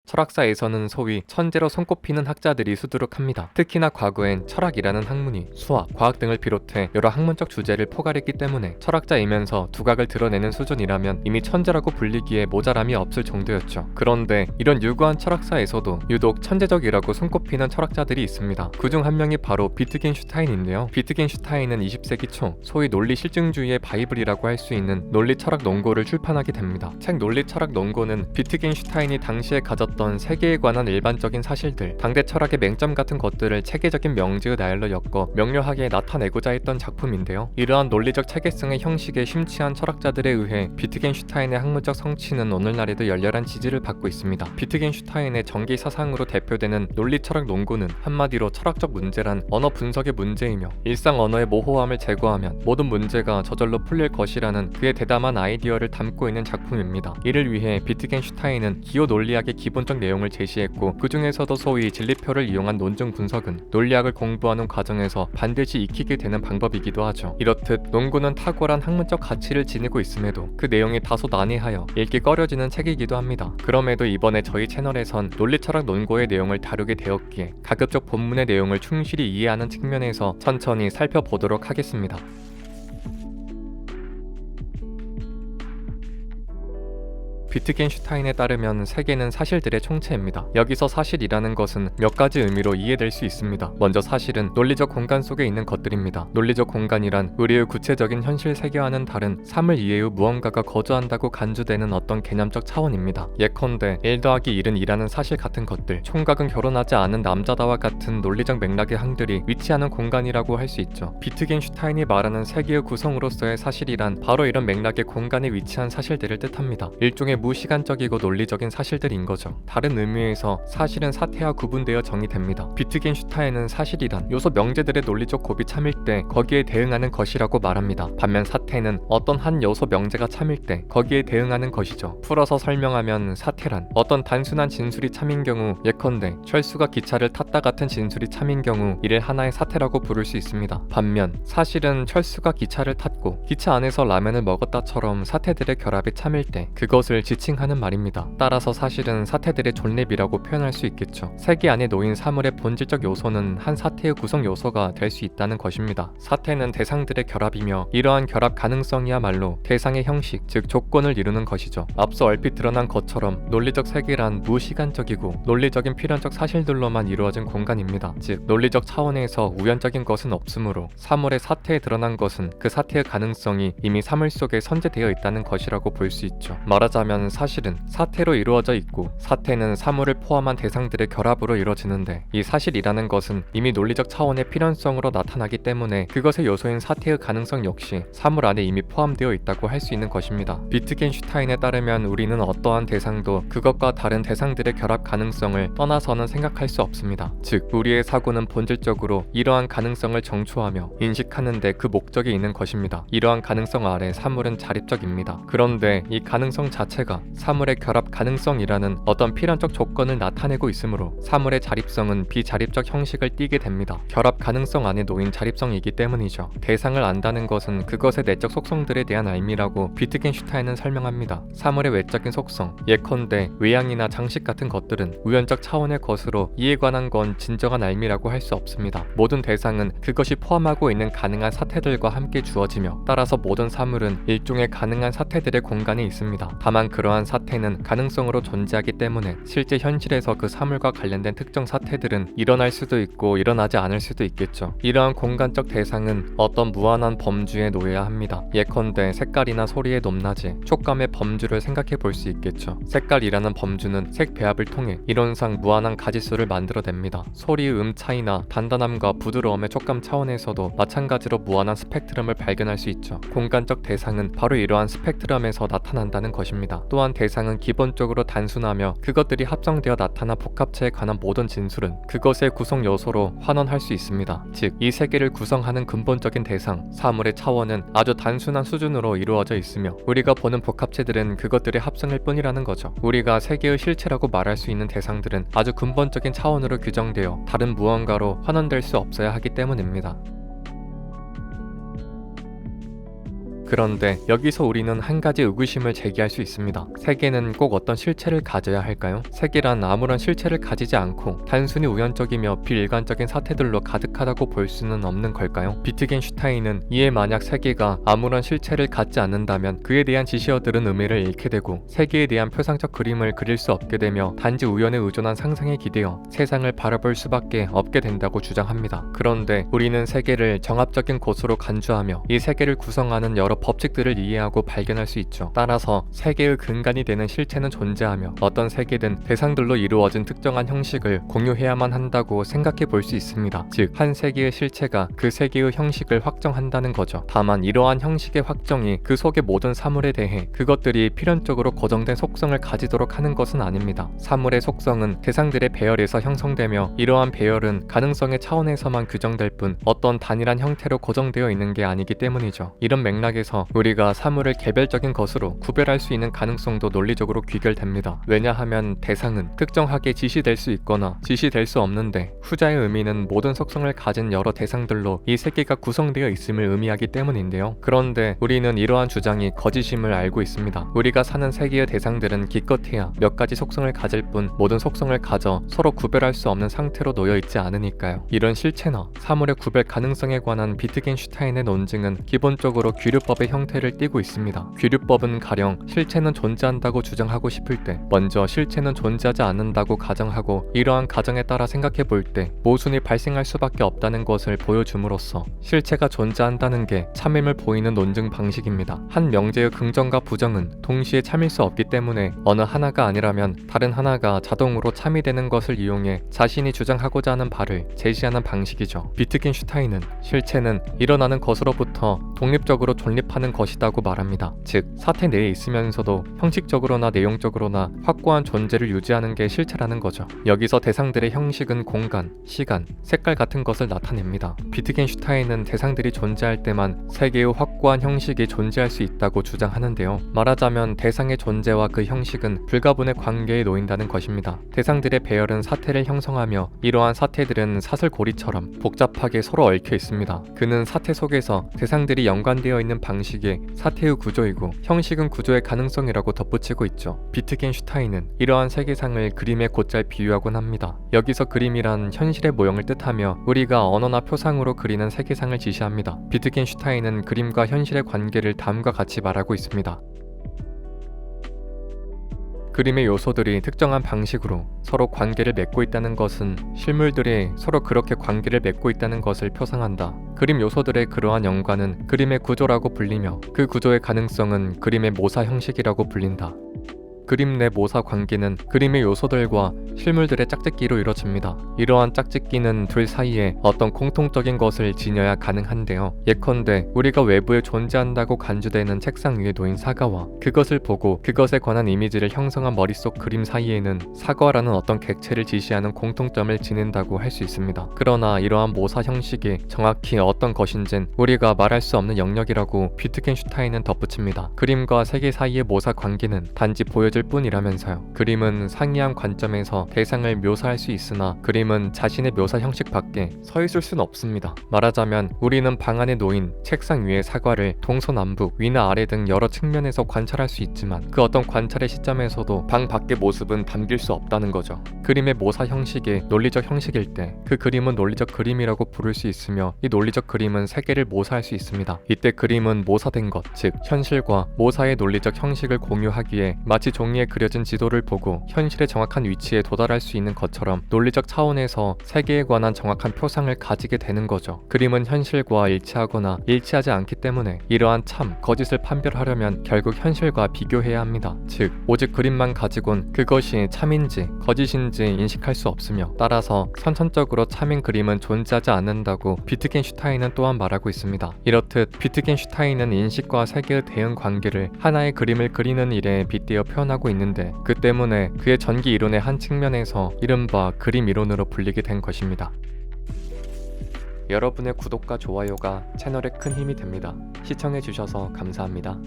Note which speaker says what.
Speaker 1: 철학사에서는 소위 천재로 손꼽히는 학자들이 수두룩합니다. 특히나 과거엔 철학이라는 학문이 수학, 과학 등을 비롯해 여러 학문적 주제를 포괄했기 때문에 철학자이면서 두각을 드러내는 수준이라면 이미 천재라고 불리기에 모자람이 없을 정도였죠. 그런데 이런 유구한 철학사에서도 유독 천재적이라고 손꼽히는 철학자들이 있습니다. 그중 한 명이 바로 비트겐슈타인인데요. 비트겐슈타인은 20세기 초 소위 논리 실증주의의 바이블이라고 할 수 있는 논리 철학 논고를 출판하게 됩니다. 책 논리 철학 논고는 비트겐슈타인이 당시에 가졌던 세계에 관한 일반적인 사실들, 당대 철학의 맹점 같은 것들을 체계적인 명제의 나열로 엮어 명료하게 나타내고자 했던 작품인데요. 이러한 논리적 체계성의 형식에 심취한 철학자들에 의해 비트겐슈타인의 학문적 성취는 오늘날에도 열렬한 지지를 받고 있습니다. 비트겐슈타인의 전기 사상으로 대표되는 논리 철학 논고는 한마디로 철학적 문제란 언어 분석의 문제이며 일상 언어의 모호함을 제거하면 모든 문제가 저절로 풀릴 것이라는 그의 대담한 아이디어를 담고 있는 작품입니다. 이를 위해 비트겐슈타인은 기호 논리학의 기본적 내용을 제시했고 그 중에서도 소위 진리표를 이용한 논증 분석은 논리학을 공부하는 과정에서 반드시 익히게 되는 방법이기도 하죠. 이렇듯 논고는 탁월한 학문적 가치를 지니고 있음에도 그 내용이 다소 난해하여 읽기 꺼려지는 책이기도 합니다. 그럼에도 이번에 저희 채널에선 논리철학 논고의 내용을 다루게 되었기에 가급적 본문의 내용을 충실히 이해하는 측면에서 천천히 살펴보도록 하겠습니다. 비트겐슈타인에 따르면 세계는 사실들의 총체입니다. 여기서 사실이라는 것은 몇 가지 의미로 이해될 수 있습니다. 먼저 사실은 논리적 공간 속에 있는 것들입니다. 논리적 공간이란 우리의 구체적인 현실 세계와는 다른 사물 이외의 무언가가 거주한다고 간주되는 어떤 개념적 차원입니다. 예컨대 1 더하기 1은 2라는 사실 같은 것들, 총각은 결혼하지 않은 남자다와 같은 논리적 맥락의 항들이 위치하는 공간이라고 할 수 있죠. 비트겐슈타인이 말하는 세계의 구성으로서의 사실이란 바로 이런 맥락의 공간에 위치한 사실들을 뜻합니다. 일종의 무시간적이고 논리적인 사실들인 거죠. 다른 의미에서 사실은 사태와 구분되어 정의됩니다. 비트겐슈타인은 사실이란 요소 명제들의 논리적 곱이 참일 때 거기에 대응하는 것이라고 말합니다. 반면 사태는 어떤 한 요소 명제가 참일 때 거기에 대응하는 것이죠. 풀어서 설명하면 사태란 어떤 단순한 진술이 참인 경우, 예컨대 철수가 기차를 탔다 같은 진술이 참인 경우 이를 하나의 사태라고 부를 수 있습니다. 반면 사실은 철수가 기차를 탔고 기차 안에서 라면을 먹었다처럼 사태들의 결합이 참일 때 그것을 지칭하는 말입니다. 따라서 사실은 사태들의 존립이라고 표현할 수 있겠죠. 세계 안에 놓인 사물의 본질적 요소는 한 사태의 구성 요소가 될 수 있다는 것입니다. 사태는 대상들의 결합이며 이러한 결합 가능성이야말로 대상의 형식, 즉 조건을 이루는 것이죠. 앞서 얼핏 드러난 것처럼 논리적 세계란 무시간적이고 논리적인 필연적 사실들로만 이루어진 공간입니다. 즉 논리적 차원에서 우연적인 것은 없으므로 사물의 사태에 드러난 것은 그 사태의 가능성이 이미 사물 속에 선재되어 있다는 것이라고 볼 수 있죠. 말하자면 사실은 사태로 이루어져 있고 사태는 사물을 포함한 대상들의 결합으로 이루어지는데 이 사실이라는 것은 이미 논리적 차원의 필연성으로 나타나기 때문에 그것의 요소인 사태의 가능성 역시 사물 안에 이미 포함되어 있다고 할 수 있는 것입니다. 비트겐슈타인에 따르면 우리는 어떠한 대상도 그것과 다른 대상들의 결합 가능성을 떠나서는 생각할 수 없습니다. 즉 우리의 사고는 본질적으로 이러한 가능성을 정초하며 인식하는 데 그 목적이 있는 것입니다. 이러한 가능성 아래 사물은 자립적입니다. 그런데 이 가능성 자체가 사물의 결합 가능성이라는 어떤 필연적 조건을 나타내고 있으므로 사물의 자립성은 비자립적 형식을 띠게 됩니다. 결합 가능성 안에 놓인 자립성이기 때문이죠. 대상을 안다는 것은 그것의 내적 속성들에 대한 알미라고 비트겐슈타인은 설명합니다. 사물의 외적인 속성, 예컨대 외양이나 장식 같은 것들은 우연적 차원의 것으로 이에 관한 건 진정한 알미라고 할 수 없습니다. 모든 대상은 그것이 포함하고 있는 가능한 사태들과 함께 주어지며 따라서 모든 사물은 일종의 가능한 사태들의 공간에 있습니다. 다만 그러한 사태는 가능성으로 존재하기 때문에 실제 현실에서 그 사물과 관련된 특정 사태들은 일어날 수도 있고 일어나지 않을 수도 있겠죠. 이러한 공간적 대상은 어떤 무한한 범주에 놓여야 합니다. 예컨대 색깔이나 소리의 높낮이, 촉감의 범주를 생각해 볼 수 있겠죠. 색깔이라는 범주는 색 배합을 통해 이론상 무한한 가지수를 만들어냅니다. 소리의 음 차이나 단단함과 부드러움의 촉감 차원에서도 마찬가지로 무한한 스펙트럼을 발견할 수 있죠. 공간적 대상은 바로 이러한 스펙트럼에서 나타난다는 것입니다. 또한 대상은 기본적으로 단순하며 그것들이 합성되어 나타난 복합체에 관한 모든 진술은 그것의 구성 요소로 환원할 수 있습니다. 즉, 이 세계를 구성하는 근본적인 대상, 사물의 차원은 아주 단순한 수준으로 이루어져 있으며 우리가 보는 복합체들은 그것들의 합성일 뿐이라는 거죠. 우리가 세계의 실체라고 말할 수 있는 대상들은 아주 근본적인 차원으로 규정되어 다른 무언가로 환원될 수 없어야 하기 때문입니다. 그런데 여기서 우리는 한 가지 의구심을 제기할 수 있습니다. 세계는 꼭 어떤 실체를 가져야 할까요? 세계란 아무런 실체를 가지지 않고 단순히 우연적이며 비일관적인 사태들로 가득하다고 볼 수는 없는 걸까요? 비트겐슈타인은 이에 만약 세계가 아무런 실체를 갖지 않는다면 그에 대한 지시어들은 의미를 잃게 되고 세계에 대한 표상적 그림을 그릴 수 없게 되며 단지 우연에 의존한 상상에 기대어 세상을 바라볼 수밖에 없게 된다고 주장합니다. 그런데 우리는 세계를 정합적인 곳으로 간주하며 이 세계를 구성하는 여러 법칙들을 이해하고 발견할 수 있죠. 따라서 세계의 근간이 되는 실체는 존재하며 어떤 세계든 대상들로 이루어진 특정한 형식을 공유해야만 한다고 생각해 볼 수 있습니다. 즉, 한 세계의 실체가 그 세계의 형식을 확정한다는 거죠. 다만 이러한 형식의 확정이 그 속의 모든 사물에 대해 그것들이 필연적으로 고정된 속성을 가지도록 하는 것은 아닙니다. 사물의 속성은 대상들의 배열에서 형성되며 이러한 배열은 가능성의 차원에서만 규정될 뿐 어떤 단일한 형태로 고정되어 있는 게 아니기 때문이죠. 이런 맥락에서 우리가 사물을 개별적인 것으로 구별할 수 있는 가능성도 논리적으로 귀결됩니다. 왜냐하면 대상은 특정하게 지시될 수 있거나 지시될 수 없는데 후자의 의미는 모든 속성을 가진 여러 대상들로 이 세계가 구성되어 있음을 의미하기 때문인데요. 그런데 우리는 이러한 주장이 거짓임을 알고 있습니다. 우리가 사는 세계의 대상들은 기껏해야 몇 가지 속성을 가질 뿐 모든 속성을 가져 서로 구별할 수 없는 상태로 놓여 있지 않으니까요. 이런 실체나 사물의 구별 가능성에 관한 비트겐슈타인의 논증은 기본적으로 귀류법의 형태를 띠고 있습니다. 귀류법은 가령 실체는 존재한다고 주장하고 싶을 때 먼저 실체는 존재하지 않는다고 가정하고 이러한 가정에 따라 생각해 볼 때 모순이 발생할 수밖에 없다는 것을 보여줌으로써 실체가 존재한다는 게 참임을 보이는 논증 방식입니다. 한 명제의 긍정과 부정은 동시에 참일 수 없기 때문에 어느 하나가 아니라면 다른 하나가 자동으로 참이 되는 것을 이용해 자신이 주장하고자 하는 바를 제시하는 방식이죠. 비트겐슈타인은 실체는 일어나는 것으로부터 독립적으로 존립하는 것이라고 말합니다. 즉, 사태 내에 있으면서도 형식적으로나 내용적으로나 확고한 존재를 유지하는 게 실체라는 거죠. 여기서 대상들의 형식은 공간, 시간, 색깔 같은 것을 나타냅니다. 비트겐슈타인은 대상들이 존재할 때만 세계의 확고한 형식이 존재할 수 있다고 주장하는데요. 말하자면 대상의 존재와 그 형식은 불가분의 관계에 놓인다는 것입니다. 대상들의 배열은 사태를 형성하며 이러한 사태들은 사슬고리처럼 복잡하게 서로 얽혀 있습니다. 그는 사태 속에서 대상들이 연관되어 있는 방식이 사태의 구조이고 형식은 구조의 가능성이라고 덧붙이고 있죠. 비트겐슈타인은 이러한 세계상을 그림에 곧잘 비유하곤 합니다. 여기서 그림이란 현실의 모형을 뜻하며 우리가 언어나 표상으로 그리는 세계상을 지시합니다. 비트겐슈타인은 그림과 현실의 관계를 다음과 같이 말하고 있습니다. 그림의 요소들이 특정한 방식으로 서로 관계를 맺고 있다는 것은 실물들이 서로 그렇게 관계를 맺고 있다는 것을 표상한다. 그림 요소들의 그러한 연관은 그림의 구조라고 불리며 그 구조의 가능성은 그림의 모사 형식이라고 불린다. 그림 내 모사 관계는 그림의 요소들과 실물들의 짝짓기로 이루어집니다. 이러한 짝짓기는 둘 사이에 어떤 공통적인 것을 지녀야 가능한데요. 예컨대 우리가 외부에 존재한다고 간주되는 책상 위에 놓인 사과와 그것을 보고 그것에 관한 이미지를 형성한 머릿속 그림 사이에는 사과라는 어떤 객체를 지시하는 공통점을 지닌다고 할 수 있습니다. 그러나 이러한 모사 형식이 정확히 어떤 것인진 우리가 말할 수 없는 영역이라고 비트겐슈타인은 덧붙입니다. 그림과 세계 사이의 모사 관계는 단지 보여질 뿐이라면서요. 그림은 상이한 관점에서 대상을 묘사할 수 있으나 그림은 자신의 묘사 형식 밖에 서 있을 수는 없습니다. 말하자면 우리는 방 안에 놓인 책상 위의 사과를 동서남북, 위나 아래 등 여러 측면에서 관찰할 수 있지만 그 어떤 관찰의 시점에서도 방 밖의 모습은 담길 수 없다는 거죠. 그림의 모사 형식이 논리적 형식일 때 그 그림은 논리적 그림이라고 부를 수 있으며 이 논리적 그림은 세계를 모사할 수 있습니다. 이때 그림은 모사된 것, 즉 현실과 모사의 논리적 형식을 공유하기에 마치 종이에 그려진 지도를 보고 현실의 정확한 위치에 도달할 수 있는 것처럼 논리적 차원에서 세계에 관한 정확한 표상을 가지게 되는 거죠. 그림은 현실과 일치하거나 일치하지 않기 때문에 이러한 참, 거짓을 판별하려면 결국 현실과 비교해야 합니다. 즉, 오직 그림만 가지곤 그것이 참인지 거짓인지 인식할 수 없으며 따라서 선천적으로 참인 그림은 존재하지 않는다고 비트겐슈타인은 또한 말하고 있습니다. 이렇듯 비트겐슈타인은 인식과 세계의 대응 관계를 하나의 그림을 그리는 일에 빗대어 표현하고 있는데 그 때문에 그의 전기 이론의 한 측면에서 이른바 그림 이론으로 불리게 된 것입니다. 여러분의 구독과 좋아요가 채널에 큰 힘이 됩니다. 시청해주셔서 감사합니다.